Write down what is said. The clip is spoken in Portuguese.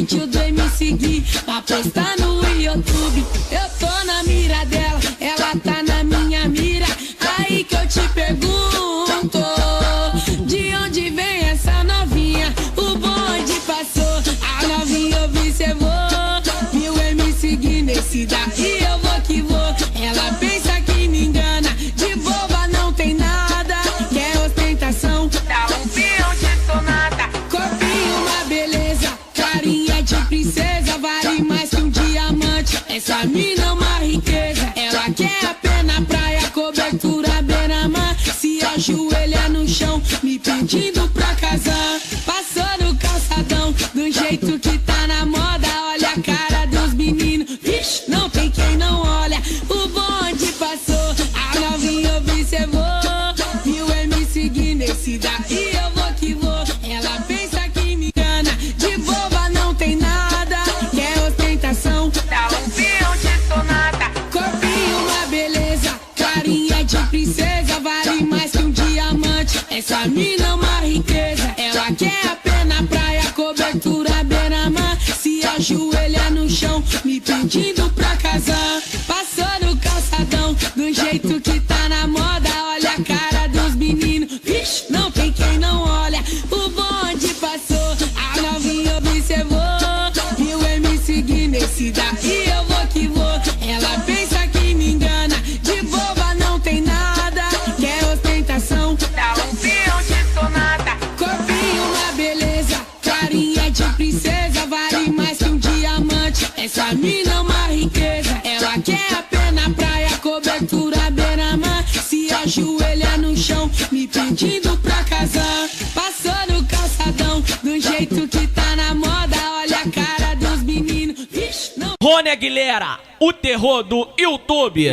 vídeo do MC Gui pra postar no YouTube. Eu tô na mira dela, ela tá na minha mira. Aí que eu te pergunto, de onde vem essa novinha? O bonde passou, a novinha observou. Viu o MC Gui nesse daí, eu vou que vou. Ela pensa que me engana, de boba não tem nada. Quer ostentação, dá um peão de sonata. Corpinho uma beleza, carinha de princesa, vale mais que um diamante. Essa mina é uma riqueza, ela quer a pé na praia, cobertura beira-mar. Se ajoelha no chão, me pedindo pra casar. Passou no calçadão, do jeito que tá na moda. Olha a cara dos meninos, vixe, não tem quem não olha. O bonde passou, a novinha observou. Viu o MC Gui nesse daí, eu vou que vou. Ela pensa que me engana, de boba não tem nada. Quer ostentação, dá um peão de sonata. Corpinho uma beleza, carinha de princesa, vale mais que um diamante. Essa mina é uma riqueza, ela quer a pé na praia, cobertura beira-mar. Se ajoelha no chão, me pedindo pra casar. Passou no calçadão, do jeito que tá na moda. Olha a cara dos meninos, vixe, não tem quem não olha. O bonde passou, a novinha observou. Viu o MC Gui nesse daí, eu vou que vou. Ela pensa que me engana, de boba não tem nada. Quer ostentação, dá um peão de sonata. Corpinho uma beleza, carinha de princesa, vale mais que um diamante. Essa mina é uma riqueza, ela quer a pé na praia, cobertura beira-mar. Se ajoelha no chão, me pedindo pra casar. Passou no calçadão, do jeito que tá na moda. Olha a cara dos meninos, vixe, não. Rony Aguilera, o terror do YouTube.